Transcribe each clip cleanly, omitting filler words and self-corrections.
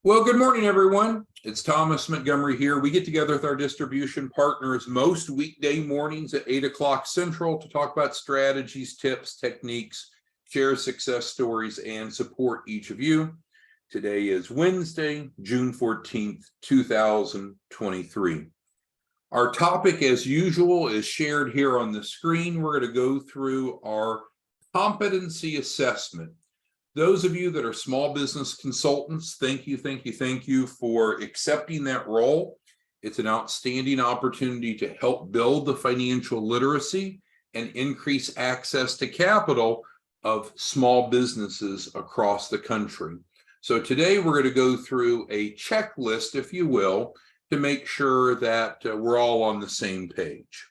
Well, good morning, everyone. It's Thomas Montgomery here. We get together with our distribution partners most weekday mornings at 8 o'clock Central to talk about strategies, tips, techniques, share success stories, and support each of you. Today is Wednesday, June 14th, 2023. Our topic, as usual, is shared here on the screen. We're going to go through our competency assessment. Those of you that are small business consultants, thank you for accepting that role. It's an outstanding opportunity to help build the financial literacy and increase access to capital of small businesses across the country. So today we're going to go through a checklist, if you will, to make sure that we're all on the same page.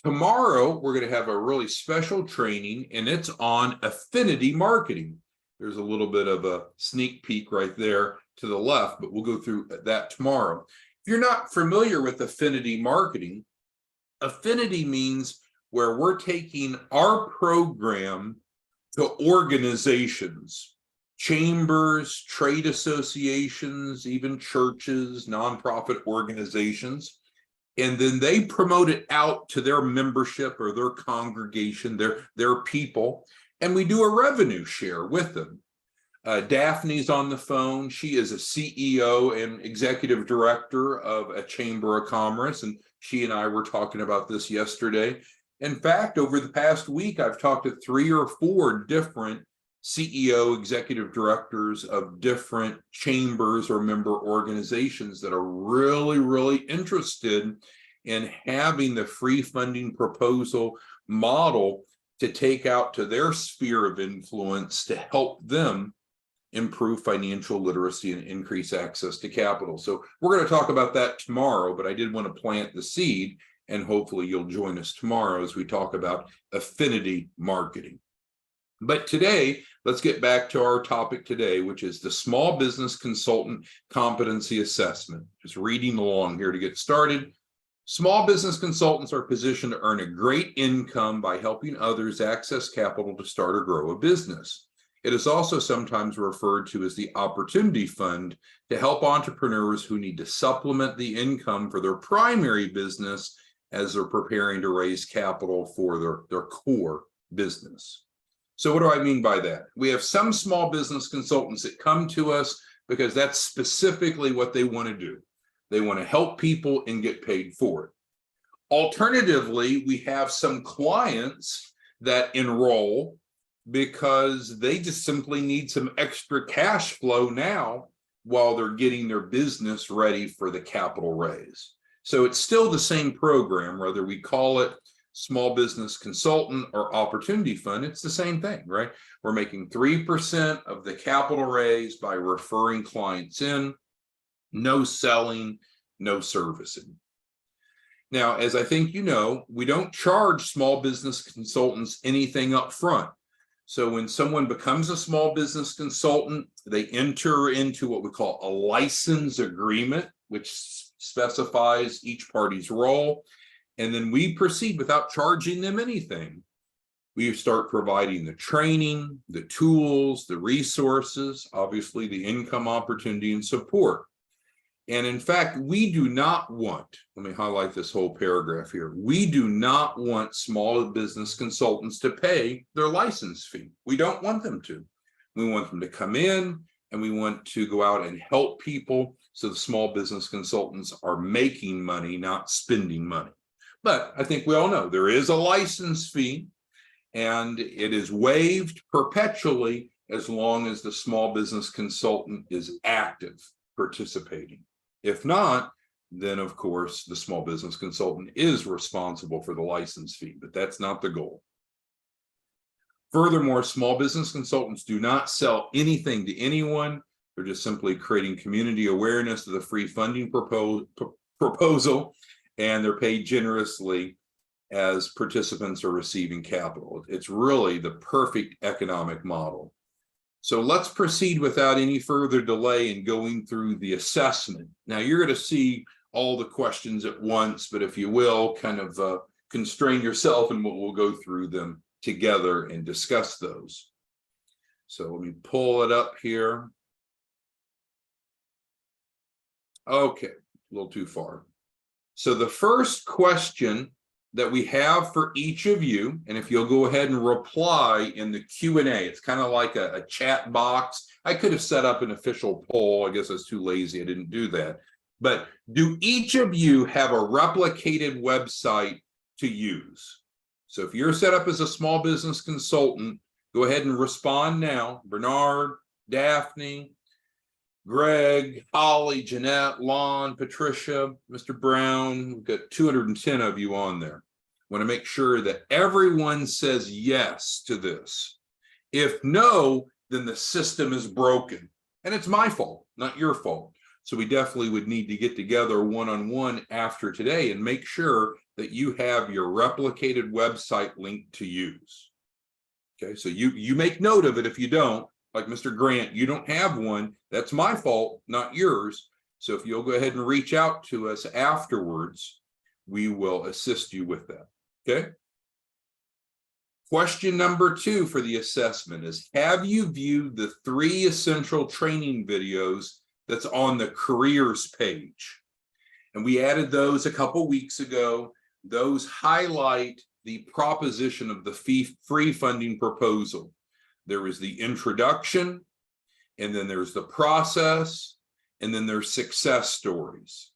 Tomorrow, we're going to have a really special training, and it's on affinity marketing. There's a little bit of a sneak peek right there to the left, but we'll go through that tomorrow. If you're not familiar with affinity marketing, affinity means where we're taking our program to organizations, chambers, trade associations, even churches, nonprofit organizations, and then they promote it out to their membership or their congregation, their people. And we do a revenue share with them. Daphne's on the phone. She is a CEO and executive director of a chamber of commerce, and she and I were talking about this yesterday. In fact, over the past week, I've talked to 3 or 4 different CEO executive directors of different chambers or member organizations that are really interested in having the free funding proposal model to take out to their sphere of influence to help them improve financial literacy and increase access to capital. So we're going to talk about that tomorrow, but I did want to plant the seed, and hopefully you'll join us tomorrow as we talk about affinity marketing. But today, let's get back to our topic today, which is the Small Business Consultant Competency Assessment. Just reading along here to get started. Small business consultants are positioned to earn a great income by helping others access capital to start or grow a business. It is also sometimes referred to as the Opportunity Fund to help entrepreneurs who need to supplement the income for their primary business as they're preparing to raise capital for their core business. So what do I mean by that? We have some small business consultants that come to us because that's specifically what they want to do. They want to help people and get paid for it. Alternatively, we have some clients that enroll because they just simply need some extra cash flow now while they're getting their business ready for the capital raise. So it's still the same program, whether we call it Small Business Consultant or Opportunity Fund, it's the same thing, right? We're making 3% of the capital raise by referring clients in. No selling, no servicing. Now, as I think you know, we don't charge small business consultants anything up front. So when someone becomes a small business consultant, they enter into what we call a license agreement, which specifies each party's role. And then we proceed without charging them anything. We start providing the training, the tools, the resources, obviously the income opportunity and support. And in fact, we do not want, let me highlight this whole paragraph here. We do not want small business consultants to pay their license fee. We don't want them to. We want them to come in and we want to go out and help people so the small business consultants are making money, not spending money. But I think we all know there is a license fee and it is waived perpetually as long as the small business consultant is active, participating. If not, then of course the small business consultant is responsible for the license fee, but that's not the goal. Furthermore, small business consultants do not sell anything to anyone. They're just simply creating community awareness of the free funding proposal, and they're paid generously as participants are receiving capital. It's really the perfect economic model. So let's proceed without any further delay in going through the assessment. Now you're going to see all the questions at once, but if you will, kind of constrain yourself and we'll go through them together and discuss those. So let me pull it up here. Okay, a little too far. So the first question that we have for each of you, and if you'll go ahead and reply in the Q&A, it's kind of like a chat box. I could have set up an official poll. I guess I was too lazy. I didn't do that. But do each of you have a replicated website to use? So if you're set up as a small business consultant, go ahead and respond now. Bernard, Daphne, Greg, Holly, Jeanette, Lon, Patricia, Mr. Brown, we've got 210 of you on there. Want to make sure that everyone says yes to this. If no, then the system is broken. And it's my fault, not your fault. So we definitely would need to get together one-on-one after today and make sure that you have your replicated website link to use. Okay, so you make note of it if you don't. Like Mr. Grant, you don't have one. That's my fault, not yours. So if you'll go ahead and reach out to us afterwards, we will assist you with that. Okay. Question number 2 for the assessment is, have you viewed the 3 essential training videos that's on the careers page? And we added those a couple weeks ago. Those highlight the proposition of the free funding proposal. There is the introduction, and then there's the process, and then there's success stories.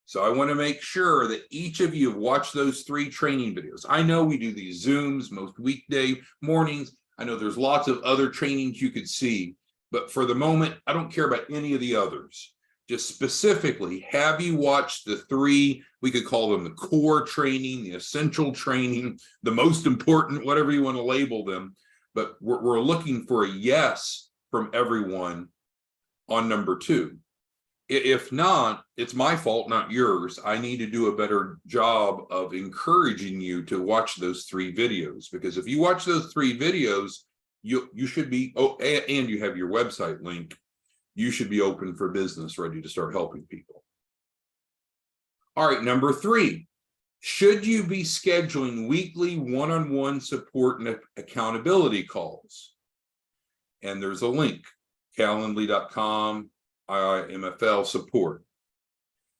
So I want to make sure that each of you have watched those 3 training videos. I know we do these Zooms most weekday mornings. I know there's lots of other trainings you could see, but for the moment, I don't care about any of the others. Just specifically, have you watched the 3, we could call them the core training, the essential training, the most important, whatever you want to label them. But we're looking for a yes from everyone on number 2. If not, it's my fault, not yours. I need to do a better job of encouraging you to watch those 3 videos, because if you watch those 3 videos, you should be, oh, and you have your website link, you should be open for business, ready to start helping people. All right, number 3. Should you be scheduling weekly one-on-one support and accountability calls? And there's a link, calendly.com, IIMFL support.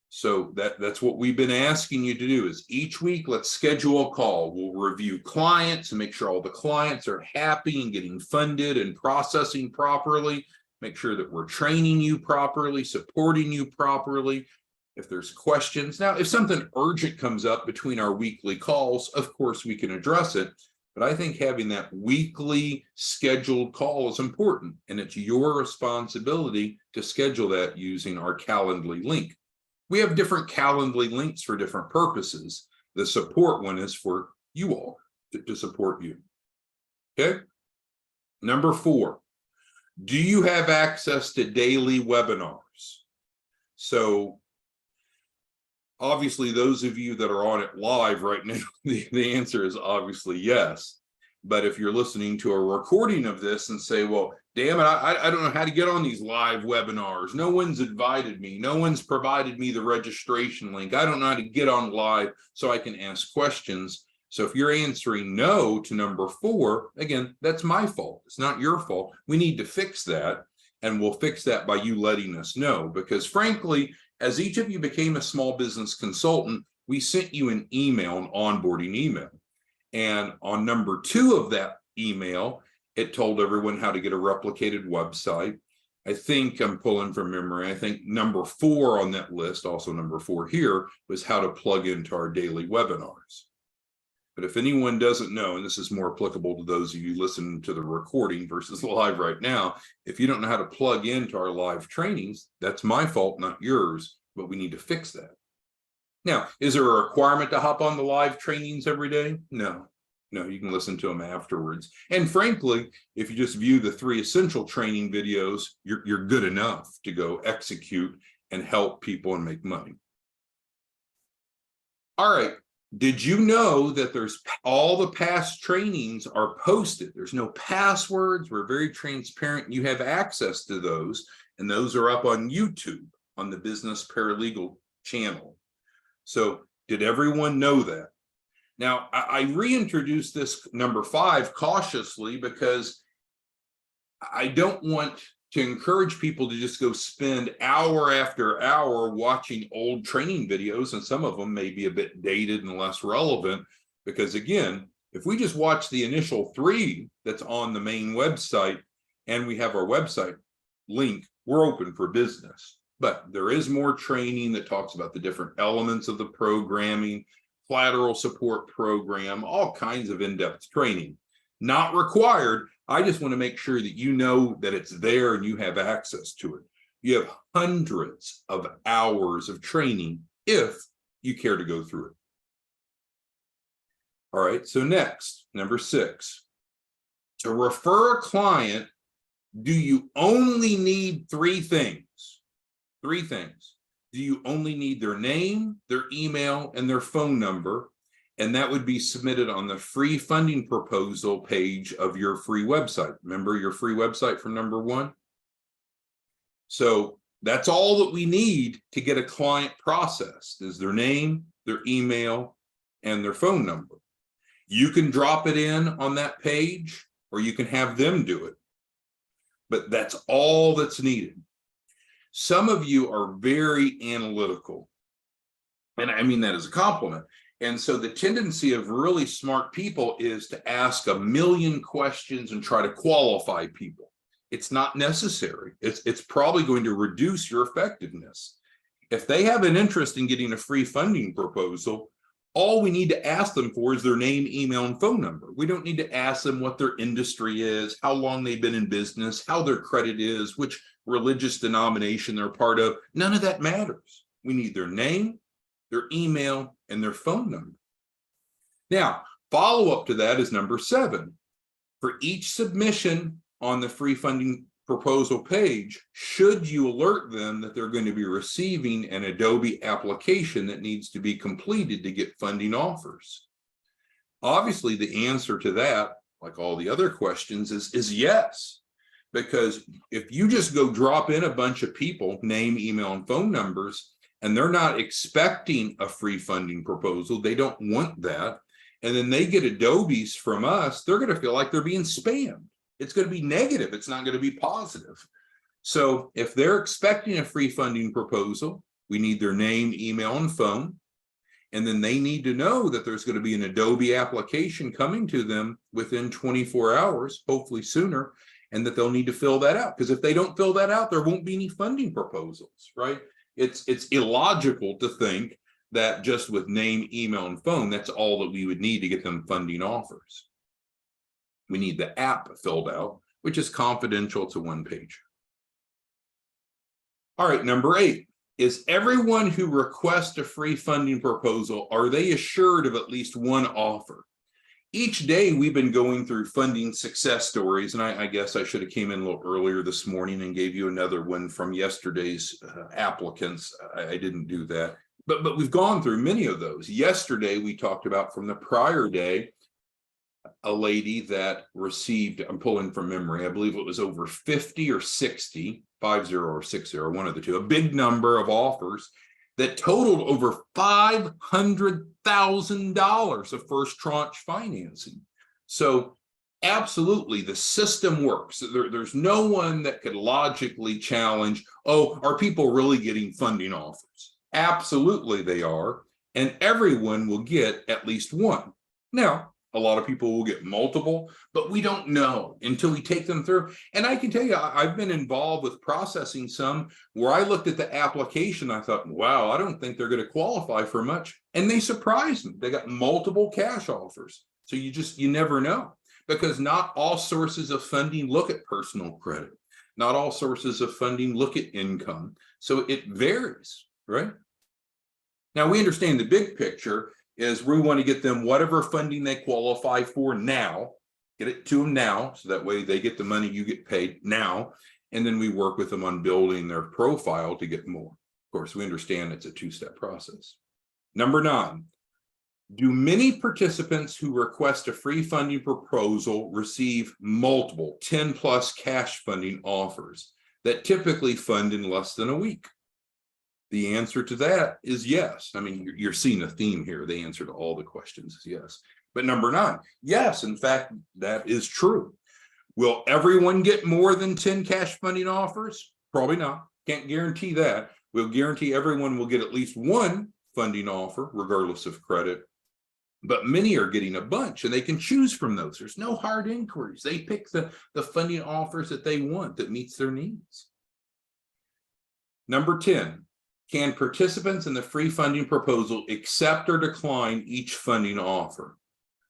So that's what we've been asking you to do, is each week, let's schedule a call. We'll review clients and make sure all the clients are happy and getting funded and processing properly. Make sure that we're training you properly, supporting you properly. If there's questions. Now, if something urgent comes up between our weekly calls, of course, we can address it. But I think having that weekly scheduled call is important, and it's your responsibility to schedule that using our Calendly link. We have different Calendly links for different purposes. The support one is for you all, to support you. Okay. Number 4, do you have access to daily webinars? So obviously, those of you that are on it live right now, the answer is obviously yes. But if you're listening to a recording of this and say, well, damn it, I don't know how to get on these live webinars. No one's invited me. No one's provided me the registration link. I don't know how to get on live so I can ask questions. So if you're answering no to number 4, again, that's my fault. It's not your fault. We need to fix that. And we'll fix that by you letting us know. Because frankly, as each of you became a small business consultant, we sent you an email, an onboarding email. And on number 2 of that email, it told everyone how to get a replicated website. I think I'm pulling from memory. I think number 4 on that list, also number 4 here, was how to plug into our daily webinars. But if anyone doesn't know, and this is more applicable to those of you listening to the recording versus live right now, if you don't know how to plug into our live trainings, that's my fault, not yours, but we need to fix that. Now, is there a requirement to hop on the live trainings every day? No, you can listen to them afterwards. And frankly, if you just view the 3 essential training videos, you're good enough to go execute and help people and make money. All right. Did you know that there's all the past trainings are posted? There's no passwords. We're very transparent. You have access to those, and those are up on YouTube on the Business Paralegal channel. So did everyone know that? Now, I reintroduced this number 5 cautiously because I don't want to encourage people to just go spend hour after hour watching old training videos, and some of them may be a bit dated and less relevant, because again, if we just watch the initial 3 that's on the main website and we have our website link, we're open for business. But there is more training that talks about the different elements of the programming, collateral support program, all kinds of in-depth training. Not required. I just want to make sure that you know that it's there and you have access to it. You have hundreds of hours of training if you care to go through it. All right, so next, number 6. To refer a client, do you only need 3 things? 3 things. Do you only need their name, their email, and their phone number? And that would be submitted on the free funding proposal page of your free website. Remember your free website from number 1? So that's all that we need to get a client processed is their name, their email, and their phone number. You can drop it in on that page, or you can have them do it. But that's all that's needed. Some of you are very analytical, and I mean that as a compliment. And so the tendency of really smart people is to ask a million questions and try to qualify people. It's not necessary. It's probably going to reduce your effectiveness. If they have an interest in getting a free funding proposal, all we need to ask them for is their name, email, and phone number. We don't need to ask them what their industry is, how long they've been in business, how their credit is, which religious denomination they're part of. None of that matters. We need their name, their email, and their phone number. Now, follow up to that is number 7. For each submission on the free funding proposal page, should you alert them that they're going to be receiving an Adobe application that needs to be completed to get funding offers? Obviously, the answer to that, like all the other questions, is yes. Because if you just go drop in a bunch of people, name, email, and phone numbers, and they're not expecting a free funding proposal, they don't want that, and then they get Adobes from us, they're going to feel like they're being spammed. It's going to be negative. It's not going to be positive. So if they're expecting a free funding proposal, we need their name, email, and phone. And then they need to know that there's going to be an Adobe application coming to them within 24 hours, hopefully sooner, and that they'll need to fill that out. Because if they don't fill that out, there won't be any funding proposals, right? It's illogical to think that just with name, email, and phone, that's all that we would need to get them funding offers. We need the app filled out, which is confidential to one page. All right, number 8. Is everyone who requests a free funding proposal, are they assured of at least one offer? Each day we've been going through funding success stories, and I guess I should have came in a little earlier this morning and gave you another one from yesterday's applicants. I didn't do that, but we've gone through many of those. Yesterday we talked about from the prior day, a lady that received, I'm pulling from memory, I believe it was over 50 or 60, 50 or 60, one of the two, a big number of offers that totaled over $500,000 of first tranche financing. So absolutely, the system works. There's no one that could logically challenge, oh, are people really getting funding offers? Absolutely they are, and everyone will get at least one. Now, a lot of people will get multiple, but we don't know until we take them through. And I can tell you, I've been involved with processing some where I looked at the application, I thought, wow, I don't think they're going to qualify for much. And they surprised me. They got multiple cash offers. So you never know, because not all sources of funding look at personal credit. Not all sources of funding look at income. So it varies, right? Now we understand the big picture is we want to get them whatever funding they qualify for now, get it to them now, so that way they get the money, you get paid now, and then we work with them on building their profile to get more. Of course, we understand it's a 2-step process. Number 9, do many participants who request a free funding proposal receive multiple 10+ cash funding offers that typically fund in less than a week? The answer to that is yes. I mean, you're seeing a theme here. The answer to all the questions is yes. But number 9, yes, in fact, that is true. Will everyone get more than 10 cash funding offers? Probably not. Can't guarantee that. We'll guarantee everyone will get at least one funding offer, regardless of credit. But many are getting a bunch, and they can choose from those. There's no hard inquiries. They pick the funding offers that they want that meets their needs. Number 10, can participants in the free funding proposal accept or decline each funding offer?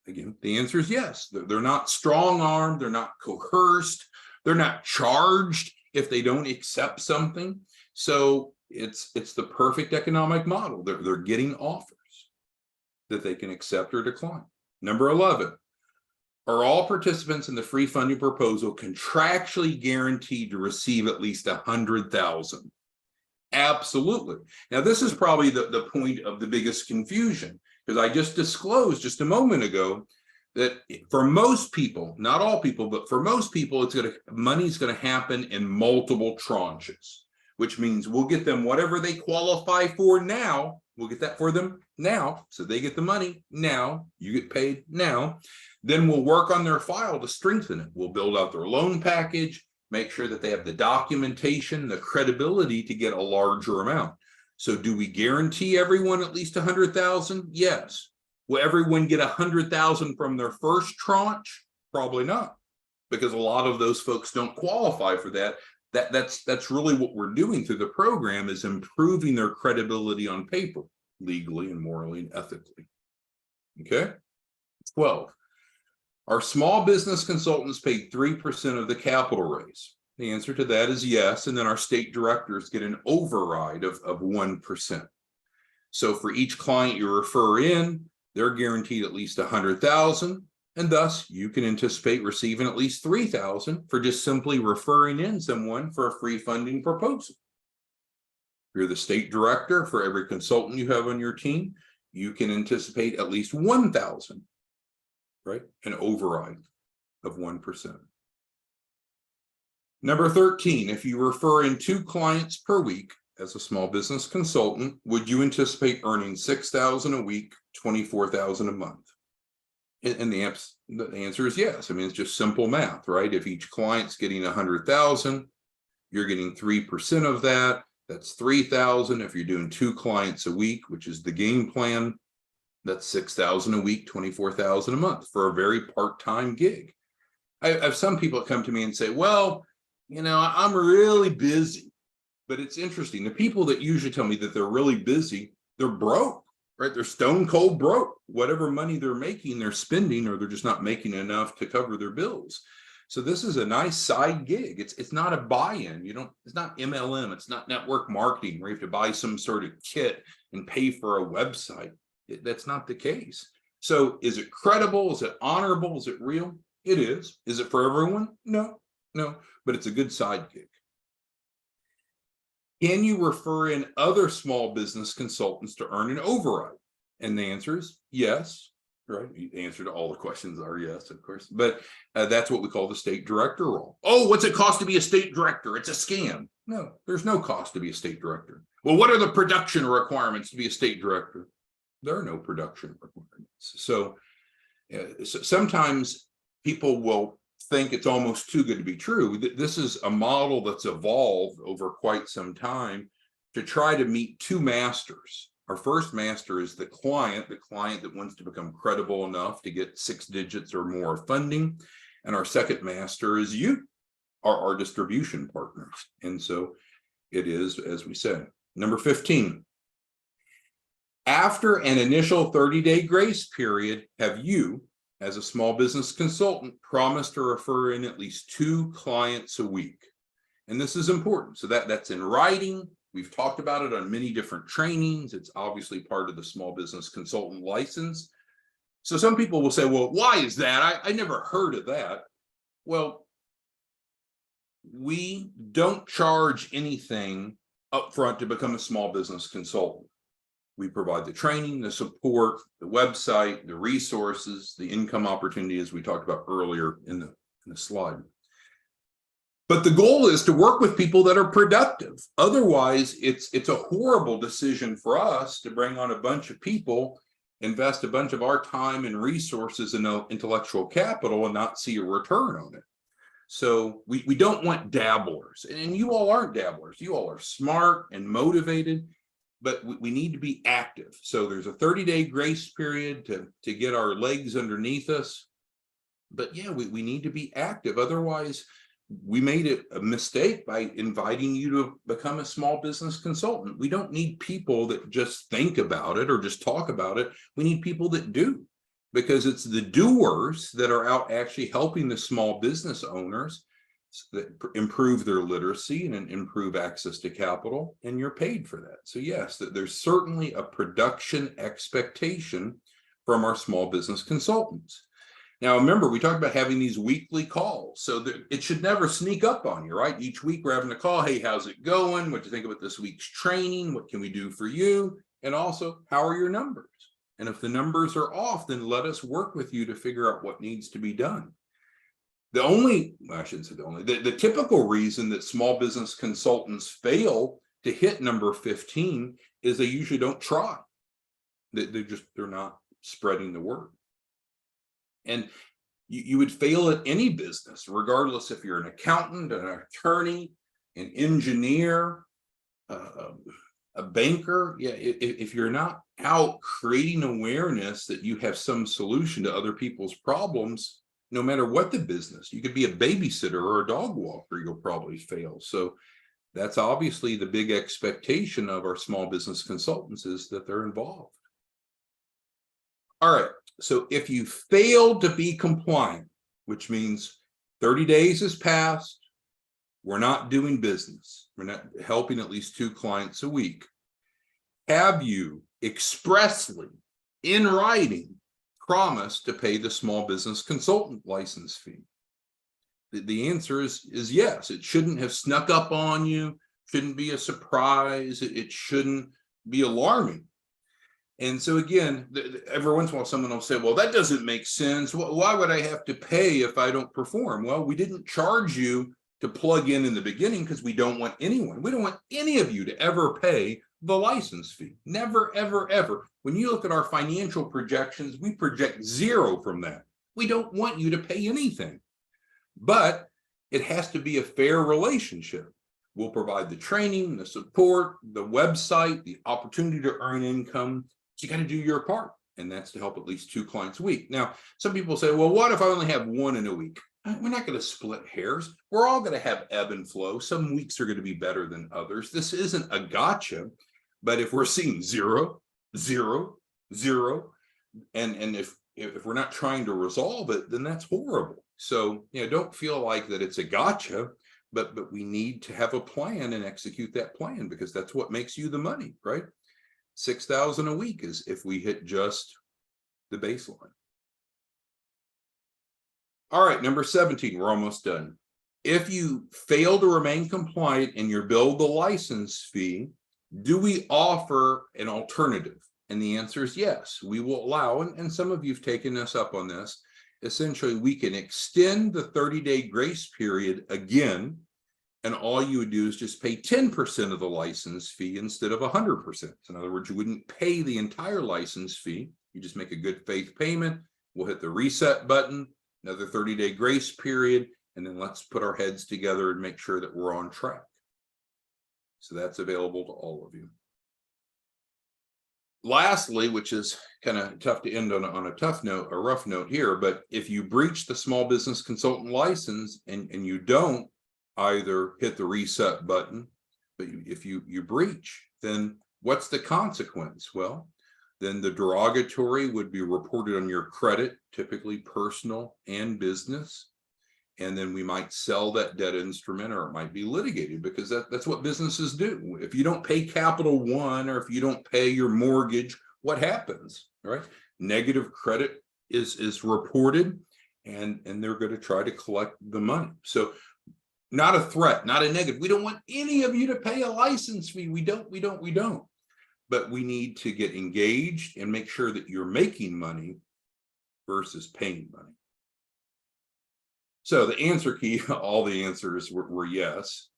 Again, the answer is yes. They're not strong-armed, they're not coerced, they're not charged if they don't accept something. So it's the perfect economic model. They're getting offers that they can accept or decline. Number 11, are all participants in the free funding proposal contractually guaranteed to receive at least $100,000? Absolutely. Now, this is probably the point of the biggest confusion, because I just disclosed just a moment ago that for most people, not all people, but for most people, money's going to happen in multiple tranches, which means we'll get them whatever they qualify for now. We'll get that for them now. So they get the money now, you get paid now. Then we'll work on their file to strengthen it. We'll build out their loan package, make sure that they have the documentation, the credibility to get a larger amount. So do we guarantee everyone at least 100,000? Yes. Will everyone get 100,000 from their first tranche? Probably not, because a lot of those folks don't qualify for that. That's really what we're doing through the program, is improving their credibility on paper, legally and morally and ethically. Okay. 12. Are small business consultants paid 3% of the capital raise? The answer to that is yes. And then our state directors get an override of 1%. So for each client you refer in, they're guaranteed at least 100,000. And thus you can anticipate receiving at least 3,000 for just simply referring in someone for a free funding proposal. If you're the state director, for every consultant you have on your team, you can anticipate at least 1,000, right? An override of 1%. Number 13, if you refer in 2 clients per week as a small business consultant, would you anticipate earning $6,000 a week, $24,000 a month? And the answer is yes. I mean, it's just simple math, right? If each client's getting 100,000, you're getting 3% of that. That's 3,000. If you're doing 2 clients a week, which is the game plan, that's 6,000 a week, 24,000 a month for a very part-time gig. I have some people that come to me and say, well, you know, I'm really busy. But it's interesting. The people that usually tell me that they're really busy, they're broke, right? They're stone cold broke. Whatever money they're making, they're spending, or they're just not making enough to cover their bills. So this is a nice side gig. It's not a buy-in. It's not MLM. It's not network marketing where you have to buy some sort of kit and pay for a website. That's not the case. So is it credible? Is it honorable? Is it real? It is. Is it for everyone? No, but it's a good side gig. Can you refer in other small business consultants to earn an override? And the answer is yes, right? The answer to all the questions are yes, of course. But that's what we call the state director role. Oh, what's it cost to be a state director? It's a scam. No, there's no cost to be a state director. Well, what are the production requirements to be a state director? There are no production requirements. So sometimes people will think it's almost too good to be true. This is a model that's evolved over quite some time to try to meet 2 masters. Our first master is the client that wants to become credible enough to get 6 digits or more of funding. And our second master is you, our distribution partners. And so it is, as we said. Number 15, after an initial 30-day grace period, have you, as a small business consultant, promised to refer in at least 2 clients a week? And this is important. So that's in writing. We've talked about it on many different trainings. It's obviously part of the small business consultant license. So some people will say, well, why is that? I never heard of that. Well, we don't charge anything upfront to become a small business consultant. We provide the training, the support, the website, the resources, the income opportunity, as we talked about earlier in the slide. But the goal is to work with people that are productive. Otherwise, it's a horrible decision for us to bring on a bunch of people, invest a bunch of our time and resources in intellectual capital and not see a return on it. So we don't want dabblers, and you all aren't dabblers. You all are smart and motivated, but we need to be active. So there's a 30-day grace period to get our legs underneath us. But yeah, we need to be active. Otherwise, we made a mistake by inviting you to become a small business consultant. We don't need people that just think about it or just talk about it. We need people that do, because it's the doers that are out actually helping the small business owners that improve their literacy and improve access to capital, and you're paid for that. So yes, there's certainly a production expectation from our small business consultants. Now, remember, we talked about having these weekly calls, so that it should never sneak up on you, right? Each week we're having a call. Hey, how's it going? What do you think about this week's training? What can we do for you? And also, how are your numbers? And if the numbers are off, then let us work with you to figure out what needs to be done. I shouldn't say the only, the typical reason that small business consultants fail to hit number 15 is they usually don't try. They're not spreading the word. And you would fail at any business, regardless if you're an accountant, an attorney, an engineer, a banker. Yeah, if you're not out creating awareness that you have some solution to other people's problems, no matter what the business, you could be a babysitter or a dog walker, you'll probably fail. So that's obviously the big expectation of our small business consultants, is that they're involved. All right. So if you fail to be compliant, which means 30 days has passed, we're not doing business, we're not helping at least 2 clients a week, have you expressly in writing promised to pay the small business consultant license fee? The answer is yes. It shouldn't have snuck up on you, shouldn't be a surprise, it shouldn't be alarming. And so again, every once in a while someone will say, well, that doesn't make sense. Why would I have to pay if I don't perform? Well, we didn't charge you to plug in the beginning because we don't want any of you to ever pay the license fee. Never, ever, ever. When you look at our financial projections, we project 0 from that. We don't want you to pay anything, but it has to be a fair relationship. We'll provide the training, the support, the website, the opportunity to earn income. So you got to do your part, and that's to help at least 2 clients a week. Now, some people say, well, what if I only have 1 in a week? We're not going to split hairs. We're all going to have ebb and flow. Some weeks are going to be better than others. This isn't a gotcha, but if we're seeing 0, 0, 0, and if we're not trying to resolve it, then that's horrible. So, don't feel like that it's a gotcha, but we need to have a plan and execute that plan, because that's what makes you the money, right? 6,000 a week is if we hit just the baseline. All right, number 17, we're almost done. If you fail to remain compliant and you're billed the license fee, do we offer an alternative? And the answer is yes. We will allow, and some of you've taken us up on this, essentially we can extend the 30-day grace period again, and all you would do is just pay 10% of the license fee instead of 100%. So in other words, you wouldn't pay the entire license fee. You just make a good faith payment. We'll hit the reset button, another 30-day grace period, and then let's put our heads together and make sure that we're on track. So that's available to all of you. Lastly, which is kind of tough to end on a tough note, a rough note here, but if you breach the small business consultant license and you don't either hit the reset button, but if you breach, then what's the consequence? Well, then the derogatory would be reported on your credit, typically personal and business. And then we might sell that debt instrument, or it might be litigated, because that's what businesses do. If you don't pay Capital One, or if you don't pay your mortgage, what happens, right? Negative credit is reported, and they're going to try to collect the money. So not a threat, not a negative. We don't want any of you to pay a license fee. We don't. But we need to get engaged and make sure that you're making money versus paying money. So the answer key, all the answers were yes.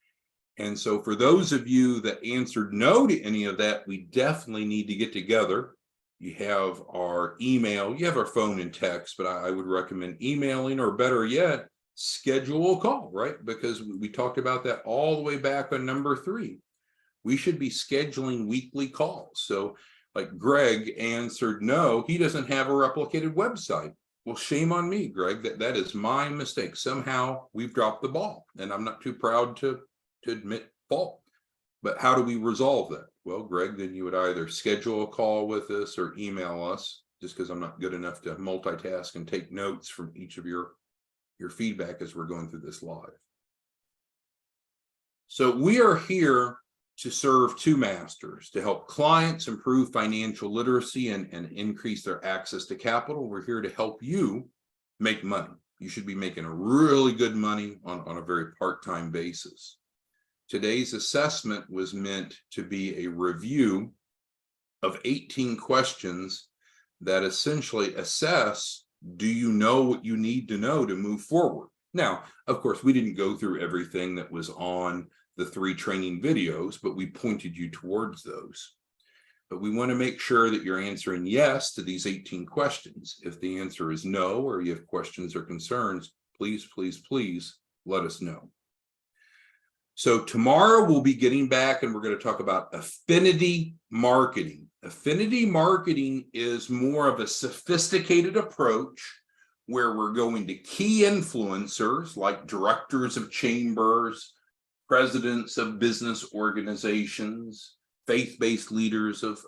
And so for those of you that answered no to any of that, we definitely need to get together. You have our email, you have our phone and text, but I would recommend emailing, or better yet, schedule a call, right? Because we talked about that all the way back on number 3. We should be scheduling weekly calls. So like Greg answered, no, he doesn't have a replicated website. Well, shame on me, Greg, that is my mistake. Somehow we've dropped the ball, and I'm not too proud to admit fault. But how do we resolve that? Well, Greg, then you would either schedule a call with us or email us, just because I'm not good enough to multitask and take notes from each of your feedback as we're going through this live. So we are here to serve 2 masters, to help clients improve financial literacy and increase their access to capital. We're here to help you make money. You should be making a really good money on a very part-time basis. Today's assessment was meant to be a review of 18 questions that essentially assess, do you know what you need to know to move forward? Now, of course, we didn't go through everything that was on the 3 training videos, but we pointed you towards those. But we want to make sure that you're answering yes to these 18 questions. If the answer is no, or you have questions or concerns, please, please, please let us know. So tomorrow we'll be getting back and we're going to talk about affinity marketing. Affinity marketing is more of a sophisticated approach where we're going to key influencers like directors of chambers, presidents of business organizations, faith-based leaders of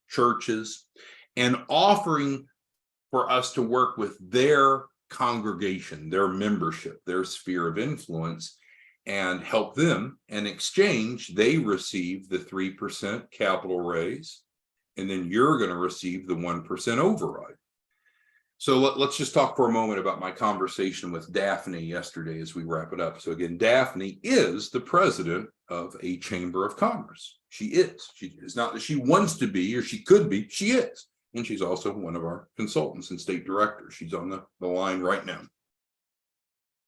churches, and offering for us to work with their congregation, their membership, their sphere of influence, and help them. In exchange, they receive the 3% capital raise, and then you're going to receive the 1% override. So let's just talk for a moment about my conversation with Daphne yesterday as we wrap it up. So again, Daphne is the president of a chamber of commerce. She is. She is not that she wants to be or she could be. She is. And she's also one of our consultants and state directors. She's on the line right now.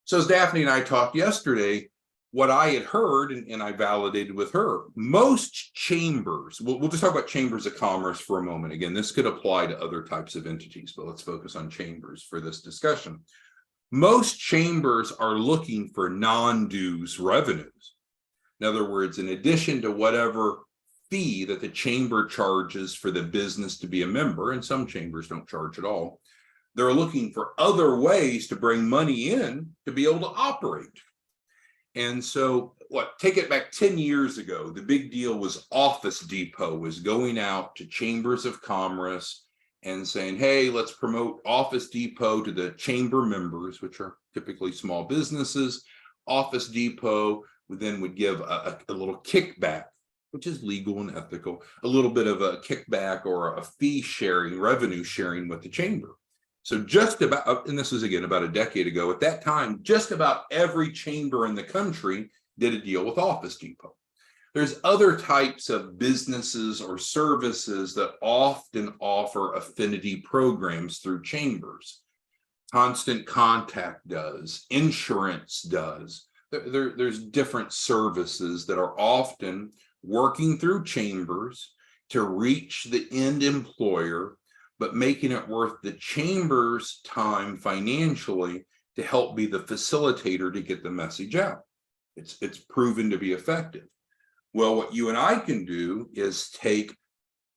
So as Daphne and I talked yesterday, what I had heard, and I validated with her, most chambers, we'll just talk about chambers of commerce for a moment. Again, this could apply to other types of entities, but let's focus on chambers for this discussion. Most chambers are looking for non-dues revenues. In other words, in addition to whatever fee that the chamber charges for the business to be a member, and some chambers don't charge at all, they're looking for other ways to bring money in to be able to operate. And so take it back 10 years ago, the big deal was Office Depot was going out to chambers of commerce and saying, hey, let's promote Office Depot to the chamber members, which are typically small businesses. Office Depot would give a little kickback, which is legal and ethical, a little bit of a kickback or a fee sharing, revenue sharing with the chamber. So just about, and this was again about a decade ago, at that time, just about every chamber in the country did a deal with Office Depot. There's other types of businesses or services that often offer affinity programs through chambers. Constant Contact does, insurance does. There's different services that are often working through chambers to reach the end employer, but making it worth the chamber's time financially to help be the facilitator to get the message out. It's proven to be effective. Well, what you and I can do is take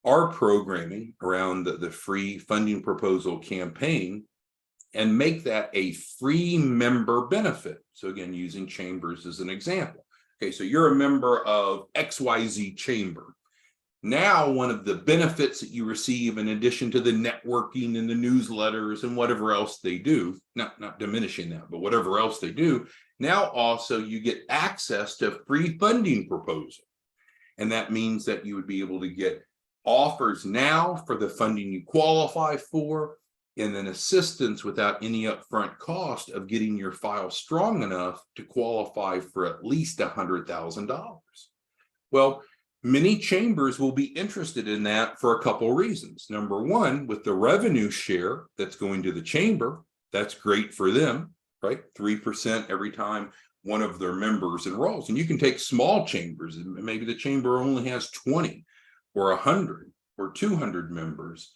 our programming around the free funding proposal campaign and make that a free member benefit. So again, using chambers as an example. Okay, so you're a member of XYZ chamber. Now, one of the benefits that you receive in addition to the networking and the newsletters and whatever else they do, not diminishing that, but whatever else they do, now also you get access to a free funding proposal. And that means that you would be able to get offers now for the funding you qualify for, and then assistance without any upfront cost of getting your file strong enough to qualify for at least $100,000. Well, many chambers will be interested in that for a couple of reasons. Number one, with the revenue share that's going to the chamber, that's great for them, right? 3% every time one of their members enrolls. And you can take small chambers, and maybe the chamber only has 20 or 100 or 200 members.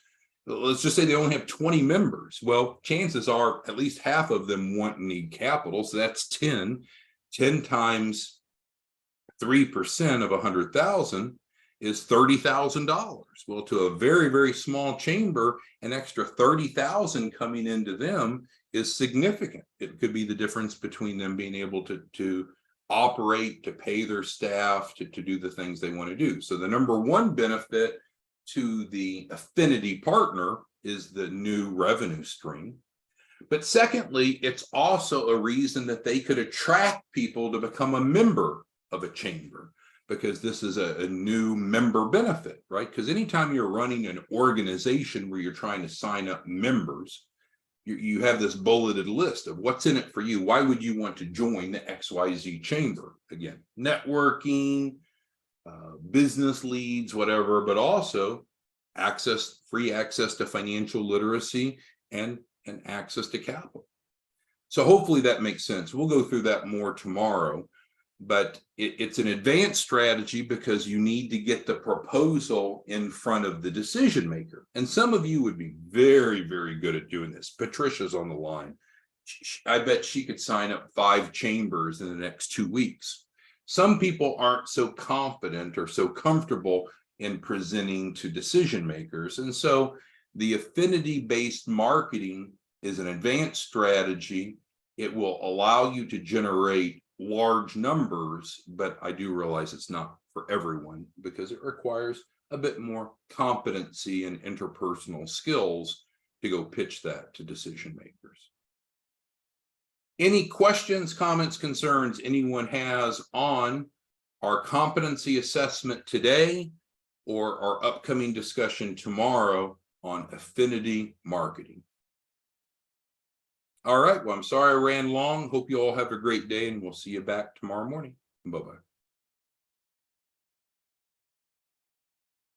let's just say they only have 20 members. Well, chances are at least half of them want and need capital. So that's 10 times 3% of 100,000 is $30,000. Well, to a very, very small chamber, an extra 30,000 coming into them is significant. It could be the difference between them being able to operate, to pay their staff, to do the things they want to do. So the number one benefit to the affinity partner is the new revenue stream. But secondly, it's also a reason that they could attract people to become a member of a chamber, because this is a new member benefit, right? Because anytime you're running an organization where you're trying to sign up members, you have this bulleted list of what's in it for you. Why would you want to join the XYZ chamber? Again, networking, business leads, whatever, but also free access to financial literacy and access to capital. So hopefully that makes sense. We'll go through that more tomorrow, but it's an advanced strategy because you need to get the proposal in front of the decision maker. And some of you would be very, very good at doing this. Patricia's on the line. I bet she could sign up 5 chambers in the next 2 weeks. Some people aren't so confident or so comfortable in presenting to decision makers. And so the affinity-based marketing is an advanced strategy. It will allow you to generate large numbers, but I do realize it's not for everyone because it requires a bit more competency and interpersonal skills to go pitch that to decision makers. Any questions, comments, concerns anyone has on our competency assessment today or our upcoming discussion tomorrow on affinity marketing? All right. Well, I'm sorry I ran long. Hope you all have a great day, and we'll see you back tomorrow morning. Bye-bye.